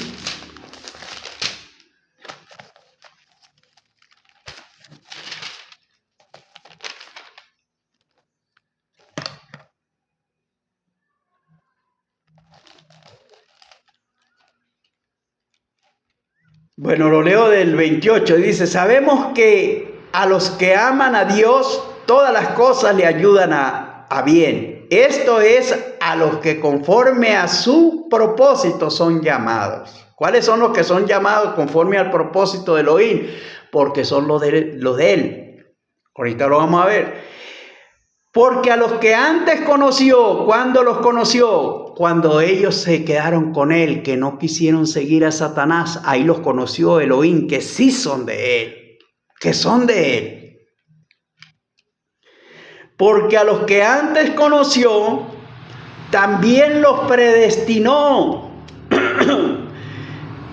Bueno, lo leo del 28, dice, sabemos que a los que aman a Dios, todas las cosas le ayudan a bien. Esto es, a los que conforme a su propósito son llamados. ¿Cuáles son los que son llamados conforme al propósito de Elohim? Porque son los de él. Ahorita lo vamos a ver. Porque a los que antes conoció, ¿cuándo los conoció? Cuando ellos se quedaron con él, que no quisieron seguir a Satanás, ahí los conoció Elohim, que sí son de él, que son de él. Porque a los que antes conoció, también los predestinó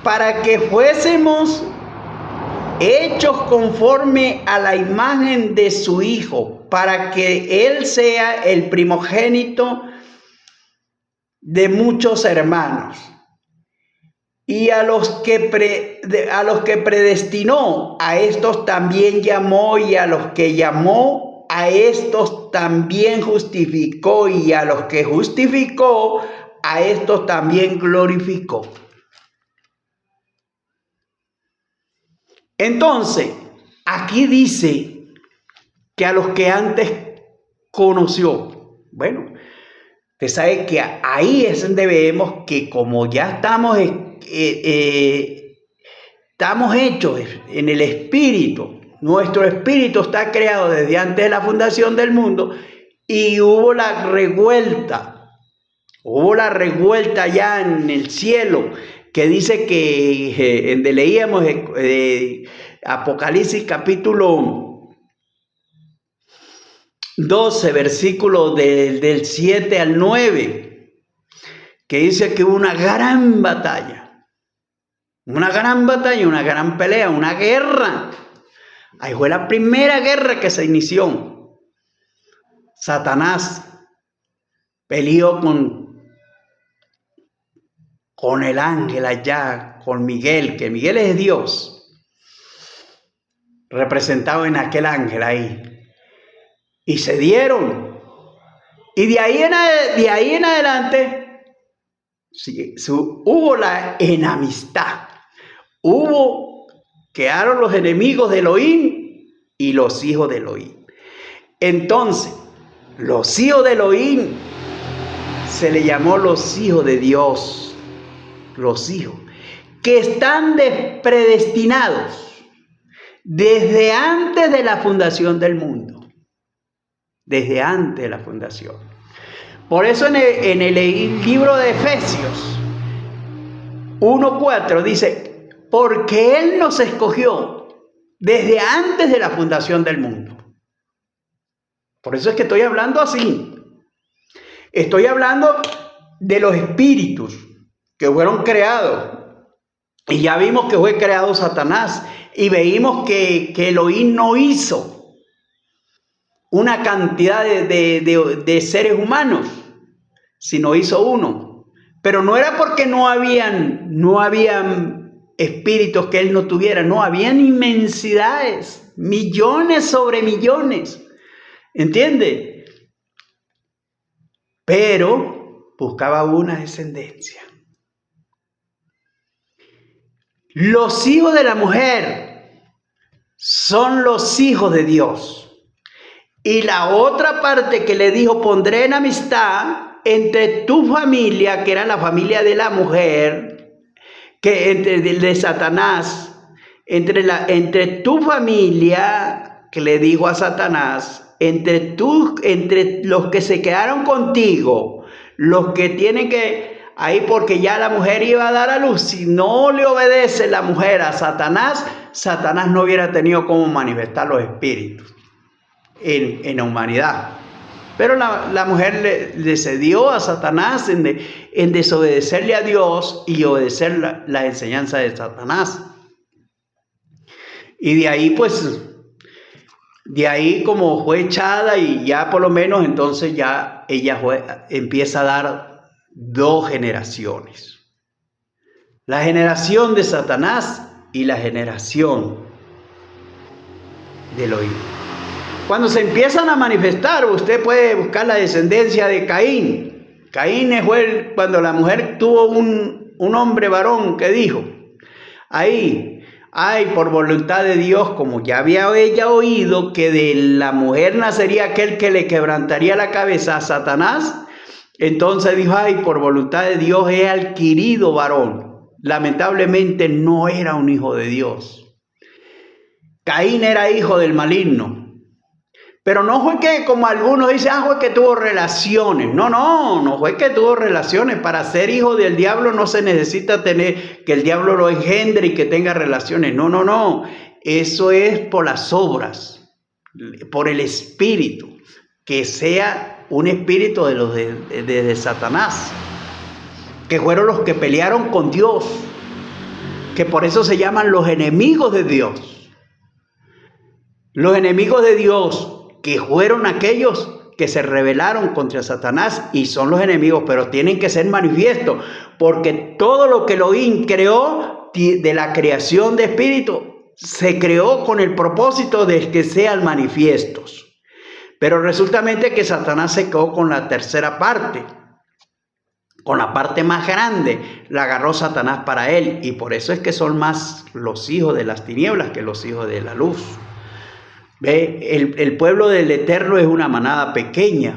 para que fuésemos hechos conforme a la imagen de su Hijo, para que Él sea el primogénito de muchos hermanos. Y a los que predestinó, a estos también llamó, y a los que llamó, a estos también justificó, y a los que justificó, a estos también glorificó. Entonces, aquí dice que a los que antes conoció. Bueno, usted sabe que ahí es donde vemos que como ya estamos hechos en el espíritu, nuestro espíritu está creado desde antes de la fundación del mundo, y hubo la revuelta ya en el cielo, que dice que, leíamos, Apocalipsis capítulo 12, versículo del 7 al 9, que dice que hubo una gran batalla, una gran pelea, una guerra. Ahí fue la primera guerra que se inició. Satanás peleó con el ángel allá, con Miguel, que Miguel es Dios, representado en aquel ángel ahí. Y se dieron. Y de ahí en adelante hubo la enemistad. Quedaron los enemigos de Elohim y los hijos de Elohim. Entonces, los hijos de Elohim se le llamó los hijos de Dios. Los hijos que están predestinados desde antes de la fundación del mundo. Desde antes de la fundación. Por eso en el libro de Efesios 1:4 dice, porque Él nos escogió desde antes de la fundación del mundo. Por eso es que estoy hablando así. Estoy hablando de los espíritus que fueron creados. Y ya vimos que fue creado Satanás. Y veímos que Elohim no hizo una cantidad de seres humanos, sino hizo uno. Pero no era porque no habían espíritus que Él no tuviera. No, habían inmensidades, millones sobre millones. ¿Entiende? Pero buscaba una descendencia. Los hijos de la mujer son los hijos de Dios. Y la otra parte que le dijo, pondré enemistad entre tu familia, que era la familia de la mujer, que de Satanás, entre tu familia, que le dijo a Satanás, entre los que se quedaron contigo, los que tienen que, ahí porque ya la mujer iba a dar a luz, si no le obedece la mujer a Satanás, Satanás no hubiera tenido cómo manifestar los espíritus en la humanidad. Pero la mujer le cedió a Satanás en desobedecerle a Dios y obedecer la enseñanza de Satanás. Y de ahí como fue echada y ya por lo menos entonces ya ella empieza a dar 2 generaciones. La generación de Satanás y la generación de Elohim. Cuando se empiezan a manifestar, usted puede buscar la descendencia de Caín. Caín fue cuando la mujer tuvo un hombre varón que dijo, ahí, por voluntad de Dios, como ya había ella oído que de la mujer nacería aquel que le quebrantaría la cabeza a Satanás, entonces dijo, por voluntad de Dios he adquirido varón. Lamentablemente no era un hijo de Dios. Caín era hijo del maligno. Pero no fue que, como algunos dicen, fue que tuvo relaciones. No fue que tuvo relaciones. Para ser hijo del diablo no se necesita tener que el diablo lo engendre y que tenga relaciones. No. Eso es por las obras, por el espíritu. Que sea un espíritu de Satanás. Que fueron los que pelearon con Dios. Que por eso se llaman los enemigos de Dios. Los enemigos de Dios, que fueron aquellos que se rebelaron contra Satanás y son los enemigos, pero tienen que ser manifiestos, porque todo lo que Elohim creó de la creación de espíritu se creó con el propósito de que sean manifiestos. Pero resulta que Satanás se quedó con la tercera parte, con la parte más grande, la agarró Satanás para él, y por eso es que son más los hijos de las tinieblas que los hijos de la luz. Ve, el pueblo del Eterno es una manada pequeña,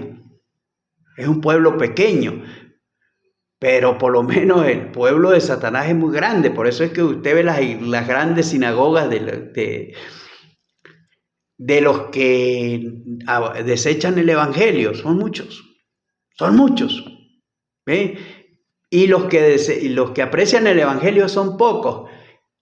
es un pueblo pequeño, pero por lo menos el pueblo de Satanás es muy grande. Por eso es que usted ve las grandes sinagogas de los que desechan el evangelio, son muchos, ¿ve? Y los que aprecian el evangelio son pocos.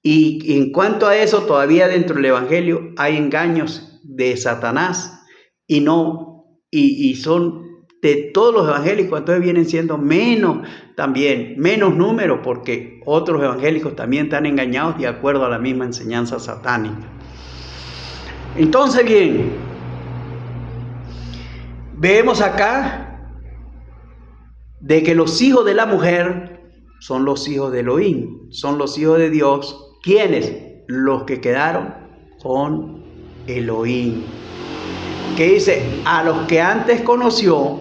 Y en cuanto a eso, todavía dentro del Evangelio hay engaños de Satanás y son de todos los evangélicos, entonces vienen siendo menos número, porque otros evangélicos también están engañados de acuerdo a la misma enseñanza satánica. Entonces, bien, vemos acá de que los hijos de la mujer son los hijos de Elohim, son los hijos de Dios. ¿Quiénes? Los que quedaron con Elohim. Que dice, a los que antes conoció,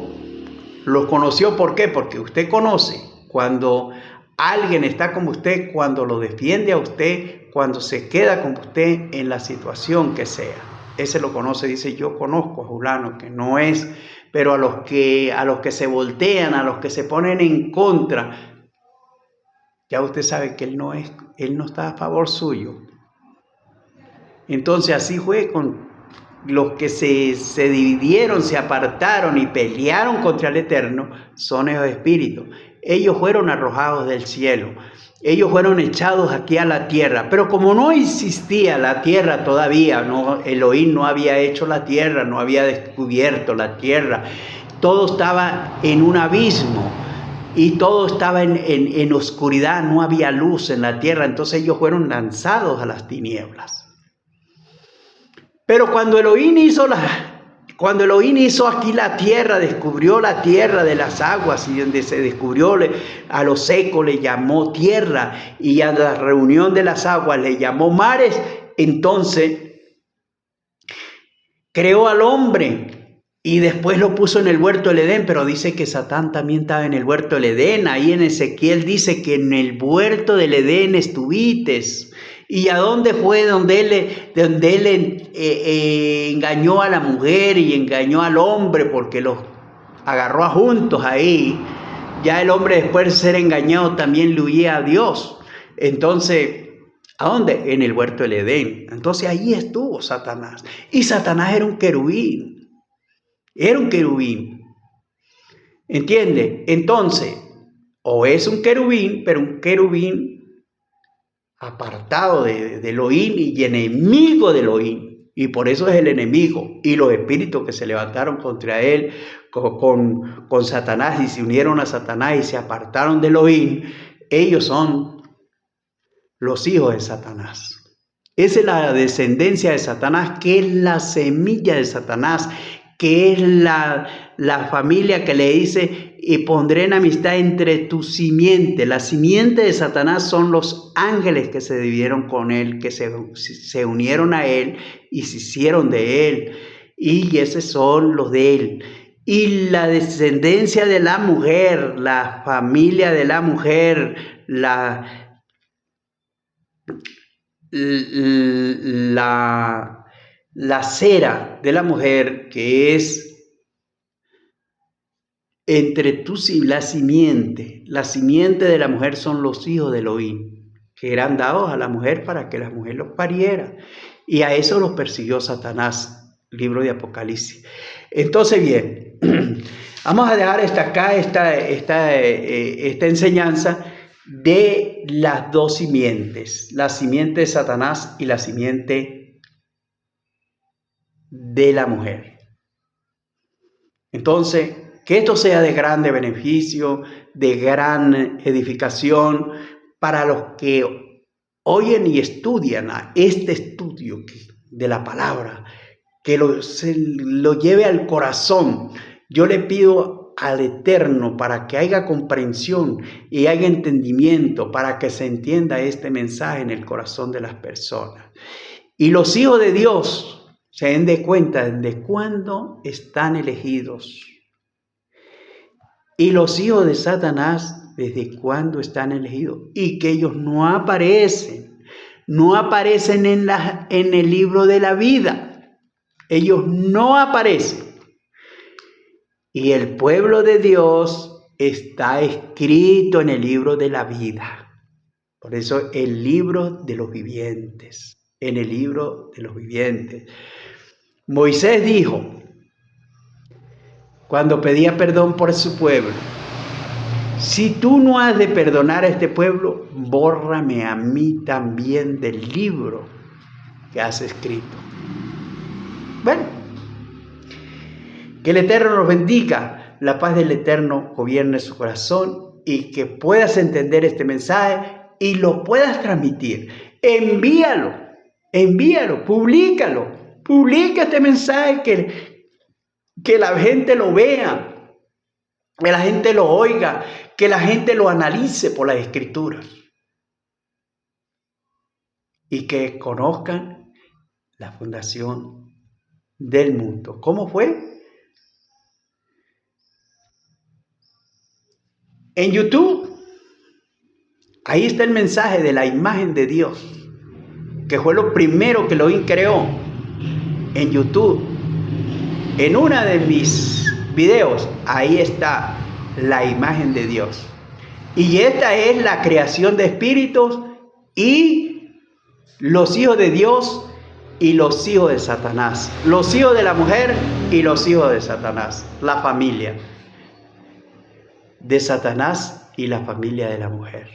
los conoció, ¿por qué? Porque usted conoce cuando alguien está con usted, cuando lo defiende a usted, cuando se queda con usted en la situación que sea. Ese lo conoce, dice, yo conozco a fulano, que no es, pero a los que se voltean, a los que se ponen en contra, ya usted sabe que él no está a favor suyo. Entonces así fue con los que se dividieron, se apartaron y pelearon contra el Eterno, son esos espíritus. Ellos fueron arrojados del cielo, ellos fueron echados aquí a la tierra, pero como no existía la tierra todavía, Elohim no había hecho la tierra, no había descubierto la tierra, todo estaba en un abismo. Y todo estaba en oscuridad, no había luz en la tierra, entonces ellos fueron lanzados a las tinieblas. Pero cuando Elohim hizo aquí la tierra, descubrió la tierra de las aguas, y donde se descubrió a lo seco le llamó tierra, y a la reunión de las aguas le llamó mares, entonces creó al hombre. Y después lo puso en el huerto del Edén, pero dice que Satán también estaba en el huerto del Edén. Ahí en Ezequiel dice que en el huerto del Edén estuvites. ¿Y a dónde fue donde él engañó a la mujer y engañó al hombre? Porque los agarró a juntos ahí. Ya el hombre, después de ser engañado, también le huía a Dios. Entonces, ¿a dónde? En el huerto del Edén. Entonces ahí estuvo Satanás. Y Satanás era un querubín. Era un querubín. ¿Entiende? Entonces, o es un querubín, pero un querubín apartado de Elohim y enemigo de Elohim. Y por eso es el enemigo. Y los espíritus que se levantaron contra él con Satanás y se unieron a Satanás y se apartaron de Elohim, ellos son los hijos de Satanás. Esa es la descendencia de Satanás, que es la semilla de Satanás, que es la familia que le dice, y pondré enemistad entre tu simiente. La simiente de Satanás son los ángeles que se dividieron con él, que se unieron a él y se hicieron de él, y esos son los de él. Y la descendencia de la mujer, la familia de la mujer, la cera de la mujer, que es entre tú y la simiente de la mujer, son los hijos de Elohim, que eran dados a la mujer para que la mujer los pariera, y a eso los persiguió Satanás, libro de Apocalipsis. Entonces, bien, vamos a dejar esta enseñanza de las dos simientes, la simiente de Satanás y la simiente de la mujer. Entonces, que esto sea de grande beneficio, de gran edificación para los que oyen y estudian a este estudio de la palabra, que se lo lleve al corazón. Yo le pido al Eterno para que haya comprensión y haya entendimiento, para que se entienda este mensaje en el corazón de las personas. Y los hijos de Dios se den de cuenta de cuándo están elegidos. Y los hijos de Satanás, desde cuándo están elegidos. Y que ellos no aparecen en el libro de la vida. Ellos no aparecen. Y el pueblo de Dios está escrito en el libro de la vida. Por eso el libro de los vivientes. En el libro de los vivientes. Moisés dijo, cuando pedía perdón por su pueblo, Si tú no has de perdonar a este pueblo, bórrame a mí también del libro que has escrito. Bueno, que el Eterno nos bendiga, la paz del Eterno gobierne su corazón y que puedas entender este mensaje y lo puedas transmitir. Envíalo, publica este mensaje, que la gente lo vea, que la gente lo oiga, que la gente lo analice por las Escrituras y que conozcan la fundación del mundo. ¿Cómo fue? En YouTube, ahí está el mensaje de la imagen de Dios, que fue lo primero que Elohim creó. En YouTube, en una de mis videos, ahí está la imagen de Dios. Y esta es la creación de espíritus y los hijos de Dios y los hijos de Satanás. Los hijos de la mujer y los hijos de Satanás. La familia de Satanás y la familia de la mujer.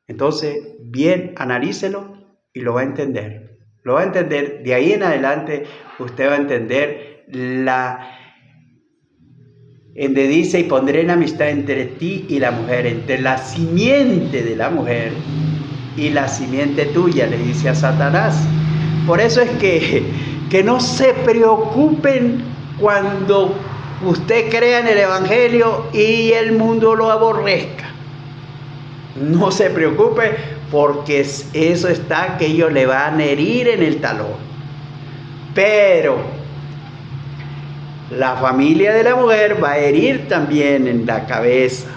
Entonces, bien, analícelo y lo va a entender. Lo va a entender. De ahí en adelante, usted va a entender donde dice, y pondré enemistad entre ti y la mujer, entre la simiente de la mujer y la simiente tuya, le dice a Satanás. Por eso es que no se preocupen cuando usted crea en el Evangelio y el mundo lo aborrezca. No se preocupe, porque eso está que ellos le van a herir en el talón. Pero la familia de la mujer va a herir también en la cabeza.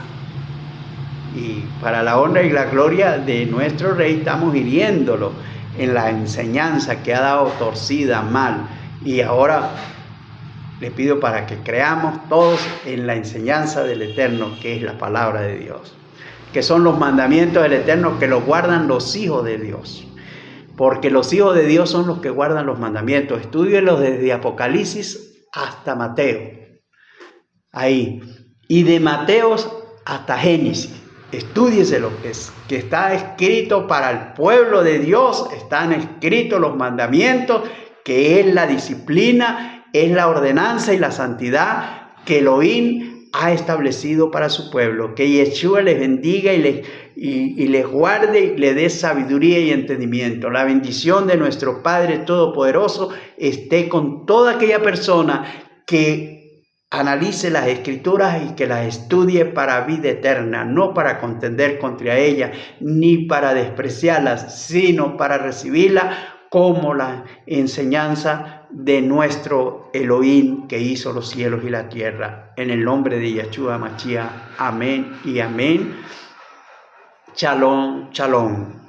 Y para la honra y la gloria de nuestro Rey estamos hiriéndolo en la enseñanza que ha dado torcida, mal. Y ahora le pido para que creamos todos en la enseñanza del Eterno, que es la palabra de Dios, que son los mandamientos del Eterno, que los guardan los hijos de Dios. Porque los hijos de Dios son los que guardan los mandamientos. Estúdienlos desde Apocalipsis hasta Mateo. Ahí. Y de Mateos hasta Génesis. Estúdiese lo que está escrito para el pueblo de Dios. Están escritos los mandamientos, que es la disciplina, es la ordenanza y la santidad que Elohim ha establecido para su pueblo. Que Yeshua les bendiga y les guarde y le dé sabiduría y entendimiento. La bendición de nuestro Padre Todopoderoso esté con toda aquella persona que analice las Escrituras y que las estudie para vida eterna, no para contender contra ellas, ni para despreciarlas, sino para recibirlas como la enseñanza de nuestro Elohim, que hizo los cielos y la tierra. En el nombre de Yeshua Mashiach. Amén y amén. Shalom, shalom.